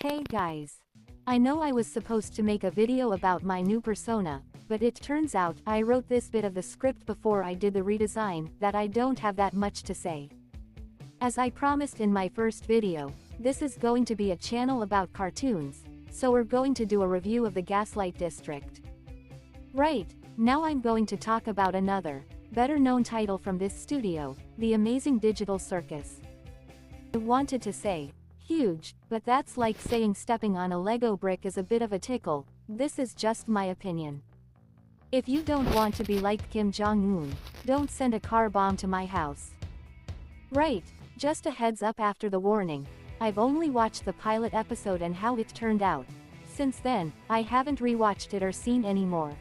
Hey guys! I know I was supposed to make a video about my new persona, but it turns out I wrote this bit of the script before I did the redesign that I don't have that much to say. As I promised in my first video, this is going to be a channel about cartoons, so we're going to do a review of the Gaslight District. Right, now I'm going to talk about another, better-known title from this studio, The Amazing Digital Circus. I wanted to say, huge, but that's like saying stepping on a Lego brick is a bit of a tickle. This is just my opinion. If you don't want to be like Kim Jong-un, don't send a car bomb to my house. Right, just a heads up after the warning, I've only watched the pilot episode and how it turned out. Since then, I haven't rewatched it or seen any more.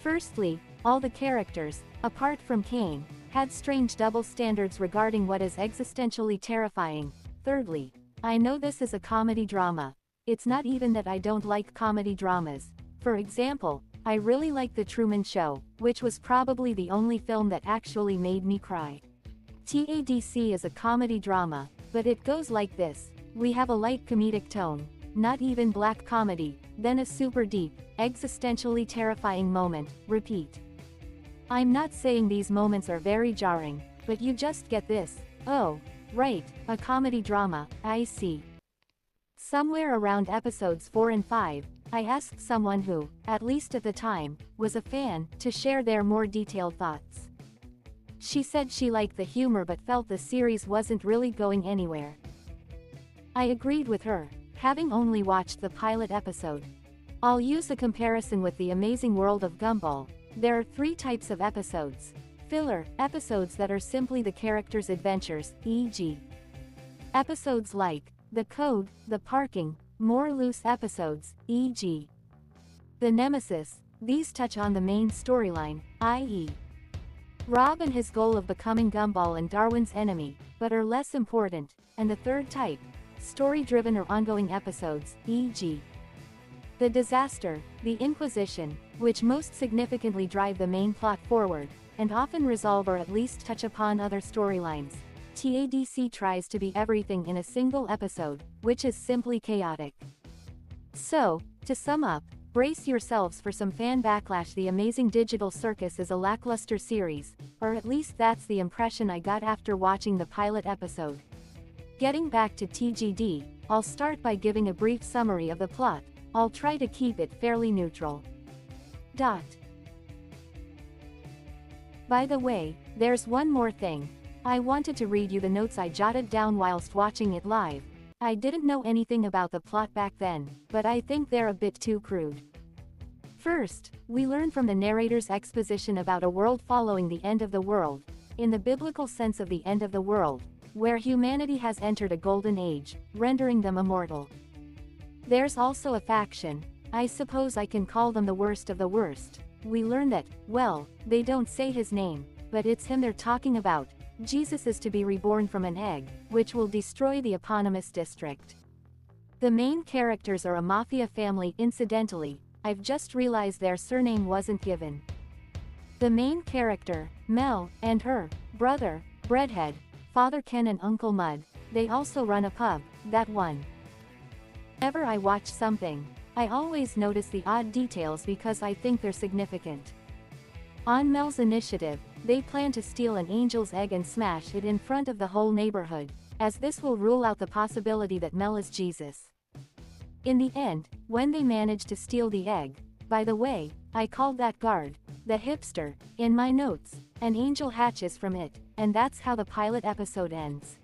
Firstly, all the characters, apart from Kane, had strange double standards regarding what is existentially terrifying. Thirdly, I know this is a comedy drama. It's not even that I don't like comedy dramas. For example, I really like The Truman Show, which was probably the only film that actually made me cry. TADC is a comedy drama, but it goes like this. We have a light comedic tone, not even black comedy, then a super deep, existentially terrifying moment, repeat. I'm not saying these moments are very jarring, but you just get this, oh, right, a comedy drama, I see. Somewhere around episodes 4 and 5, I asked someone who, at least at the time, was a fan, to share their more detailed thoughts. She said she liked the humor but felt the series wasn't really going anywhere. I agreed with her, having only watched the pilot episode. I'll use a comparison with The Amazing World of Gumball. There are 3 types of episodes. Filler, episodes that are simply the characters' adventures, e.g. episodes like The Code, The Parking, more loose episodes, e.g. The Nemesis. These touch on the main storyline, i.e. Rob and his goal of becoming Gumball and Darwin's enemy, but are less important. And the third type, story-driven or ongoing episodes, e.g. The Disaster, The Inquisition, which most significantly drive the main plot forward, and often resolve or at least touch upon other storylines. TADC tries to be everything in a single episode, which is simply chaotic. So, to sum up, brace yourselves for some fan backlash. The Amazing Digital Circus is a lackluster series, or at least that's the impression I got after watching the pilot episode. Getting back to TGD, I'll start by giving a brief summary of the plot. I'll try to keep it fairly neutral. By the way, there's one more thing. I wanted to read you the notes I jotted down whilst watching it live. I didn't know anything about the plot back then, but I think they're a bit too crude. First, we learn from the narrator's exposition about a world following the end of the world, in the biblical sense of the end of the world, where humanity has entered a golden age, rendering them immortal. There's also a faction, I suppose I can call them the worst of the worst. We learn that, well, they don't say his name, but it's him they're talking about. Jesus is to be reborn from an egg, which will destroy the eponymous district. The main characters are a mafia family. Incidentally, I've just realized their surname wasn't given. The main character, Mel, and her brother, Breadhead, Father Ken and Uncle Mud, they also run a pub, that one. Whenever I watch something, I always notice the odd details because I think they're significant. On Mel's initiative, they plan to steal an angel's egg and smash it in front of the whole neighborhood, as this will rule out the possibility that Mel is Jesus. In the end, when they manage to steal the egg, by the way, I called that guard, the hipster, in my notes, an angel hatches from it, and that's how the pilot episode ends.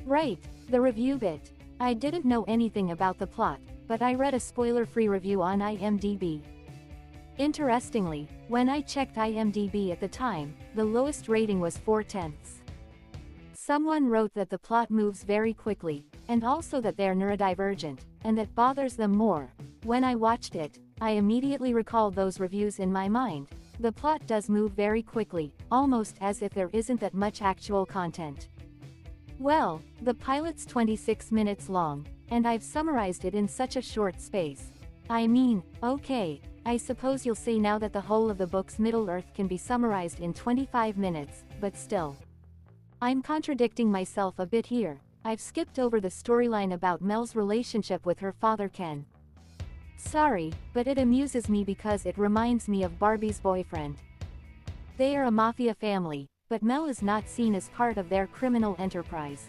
Right, the review bit. I didn't know anything about the plot, but I read a spoiler-free review on IMDb. Interestingly, when I checked IMDb at the time, the lowest rating was 4/10. Someone wrote that the plot moves very quickly, and also that they're neurodivergent, and that bothers them more. When I watched it, I immediately recalled those reviews in my mind. The plot does move very quickly, almost as if there isn't that much actual content. Well, the pilot's 26 minutes long, and I've summarized it in such a short space. I mean, okay, I suppose you'll say now that the whole of the book's Middle-earth can be summarized in 25 minutes, but still. I'm contradicting myself a bit here. I've skipped over the storyline about Mel's relationship with her father Ken. Sorry, but it amuses me because it reminds me of Barbie's boyfriend. They are a mafia family, but Mel is not seen as part of their criminal enterprise.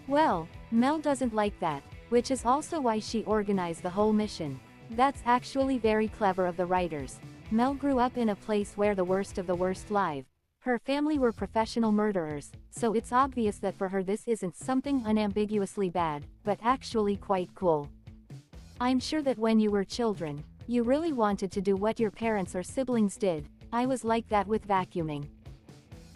Well, Mel doesn't like that, which is also why she organized the whole mission. That's actually very clever of the writers. Mel grew up in a place where the worst of the worst live. Her family were professional murderers, so it's obvious that for her this isn't something unambiguously bad, but actually quite cool. I'm sure that when you were children, you really wanted to do what your parents or siblings did. I was like that with vacuuming.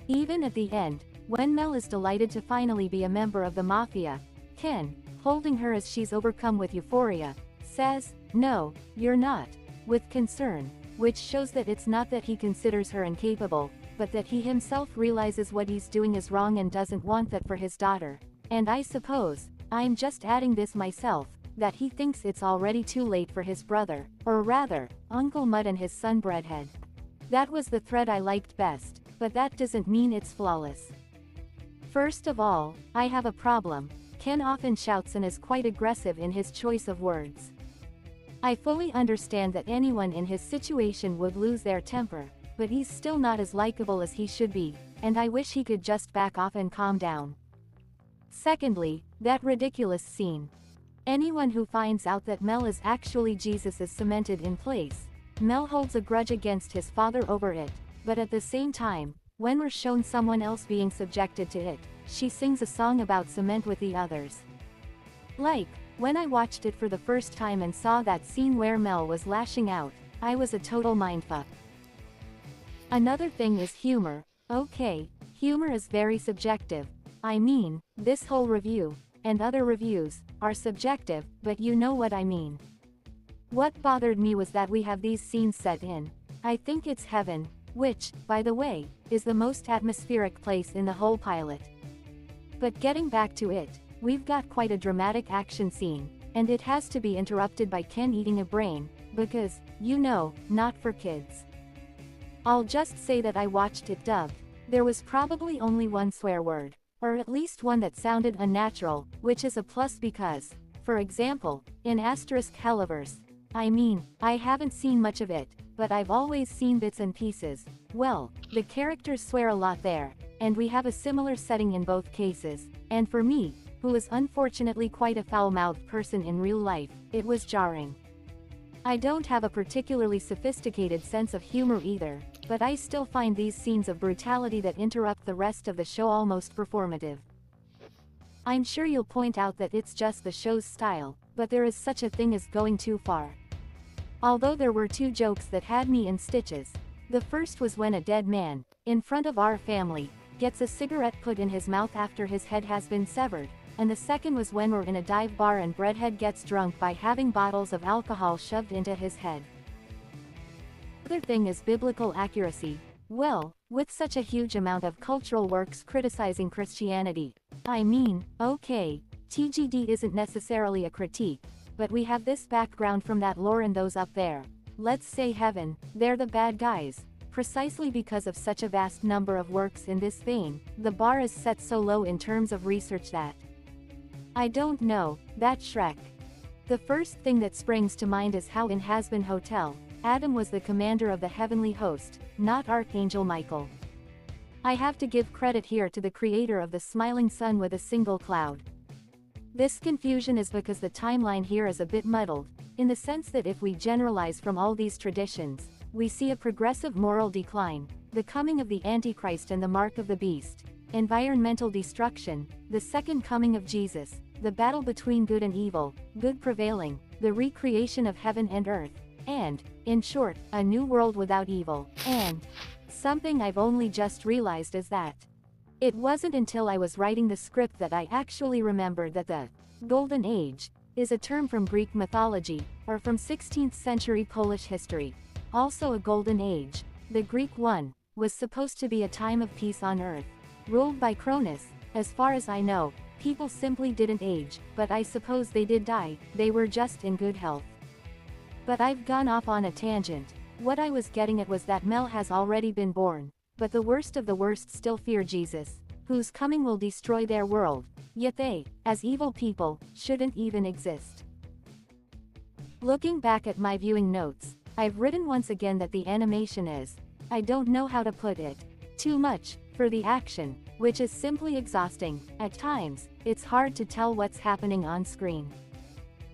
Even at the end, when Mel is delighted to finally be a member of the mafia, Ken, holding her as she's overcome with euphoria, says, "No, you're not," with concern, which shows that it's not that he considers her incapable, but that he himself realizes what he's doing is wrong and doesn't want that for his daughter. And I suppose, I'm just adding this myself, that he thinks it's already too late for his brother, or rather, Uncle Mudd and his son Breadhead. That was the thread I liked best, but that doesn't mean it's flawless. First of all, I have a problem. Ken often shouts and is quite aggressive in his choice of words. I fully understand that anyone in his situation would lose their temper, but he's still not as likable as he should be, and I wish he could just back off and calm down. Secondly, that ridiculous scene. Anyone who finds out that Mel is actually Jesus is cemented in place. Mel holds a grudge against his father over it, but at the same time, when we're shown someone else being subjected to it, she sings a song about cement with the others. Like, when I watched it for the first time and saw that scene where Mel was lashing out, I was a total mindfuck. Another thing is humor. Okay, humor is very subjective. I mean, this whole review, and other reviews, are subjective, but you know what I mean. What bothered me was that we have these scenes set in, I think it's heaven, which, by the way, is the most atmospheric place in the whole pilot. But getting back to it, we've got quite a dramatic action scene, and it has to be interrupted by Ken eating a brain, because, you know, not for kids. I'll just say that I watched it dubbed. There was probably only one swear word, or at least one that sounded unnatural, which is a plus because, for example, in *Helliverse, I mean, I haven't seen much of it, but I've always seen bits and pieces. Well, the characters swear a lot there, and we have a similar setting in both cases, and for me, who is unfortunately quite a foul-mouthed person in real life, it was jarring. I don't have a particularly sophisticated sense of humor either, but I still find these scenes of brutality that interrupt the rest of the show almost performative. I'm sure you'll point out that it's just the show's style, but there is such a thing as going too far. Although there were two jokes that had me in stitches. The first was when a dead man, in front of our family, gets a cigarette put in his mouth after his head has been severed, and the second was when we're in a dive bar and Breadhead gets drunk by having bottles of alcohol shoved into his head. The other thing is biblical accuracy. Well, with such a huge amount of cultural works criticizing Christianity, I mean, okay, TGD isn't necessarily a critique, but we have this background from that lore and those up there, let's say heaven, they're the bad guys. Precisely because of such a vast number of works in this vein, the bar is set so low in terms of research that I don't know, that Shrek. The first thing that springs to mind is how in Hazbin Hotel, Adam was the commander of the heavenly host, not Archangel Michael. I have to give credit here to the creator of the smiling sun with a single cloud. This confusion is because the timeline here is a bit muddled, in the sense that if we generalize from all these traditions, we see a progressive moral decline, the coming of the Antichrist and the mark of the beast, environmental destruction, the second coming of Jesus, the battle between good and evil, good prevailing, the recreation of heaven and earth, and, in short, a new world without evil, and something I've only just realized is that it wasn't until I was writing the script that I actually remembered that the Golden Age is a term from Greek mythology, or from 16th century Polish history. Also a golden age, the Greek one, was supposed to be a time of peace on earth, ruled by Cronus. As far as I know, people simply didn't age, but I suppose they did die, they were just in good health. But I've gone off on a tangent. What I was getting at was that Mel has already been born, but the worst of the worst still fear Jesus, whose coming will destroy their world. Yet they, as evil people, shouldn't even exist. Looking back at my viewing notes, I've written once again that the animation is, I don't know how to put it, too much for the action, which is simply exhausting. At times, it's hard to tell what's happening on screen.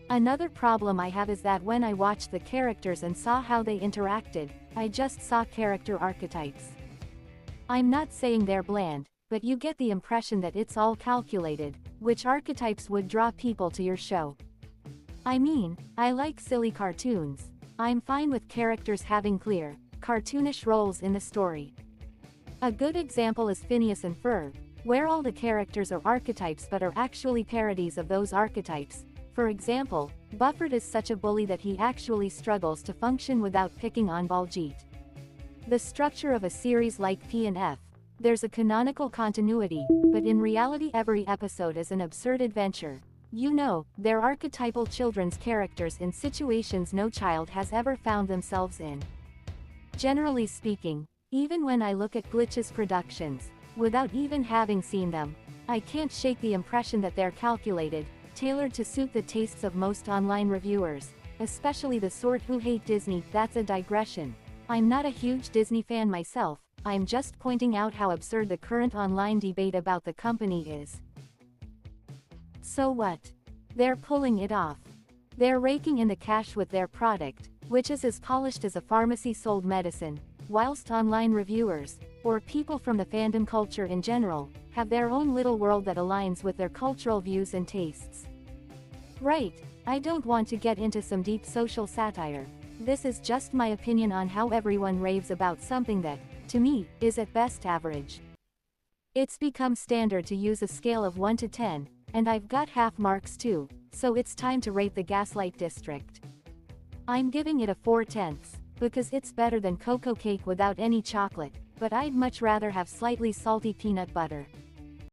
Another problem I have is that when I watched the characters and saw how they interacted, I just saw character archetypes. I'm not saying they're bland, but you get the impression that it's all calculated, which archetypes would draw people to your show. I mean, I like silly cartoons. I'm fine with characters having clear, cartoonish roles in the story. A good example is Phineas and Ferb, where all the characters are archetypes but are actually parodies of those archetypes. For example, Buffett is such a bully that he actually struggles to function without picking on Baljeet. The structure of a series like P&F, there's a canonical continuity, but in reality every episode is an absurd adventure. You know, they're archetypal children's characters in situations no child has ever found themselves in. Generally speaking, even when I look at Glitch's productions, without even having seen them, I can't shake the impression that they're calculated, tailored to suit the tastes of most online reviewers, especially the sort who hate Disney. That's a digression. I'm not a huge Disney fan myself, I'm just pointing out how absurd the current online debate about the company is. So what? They're pulling it off. They're raking in the cash with their product, which is as polished as a pharmacy-sold medicine, whilst online reviewers, or people from the fandom culture in general, have their own little world that aligns with their cultural views and tastes. Right, I don't want to get into some deep social satire. This is just my opinion on how everyone raves about something that, to me, is at best average. It's become standard to use a scale of 1 to 10, and I've got half marks too, so it's time to rate the Gaslight District. I'm giving it a 4/10, because it's better than cocoa cake without any chocolate, but I'd much rather have slightly salty peanut butter.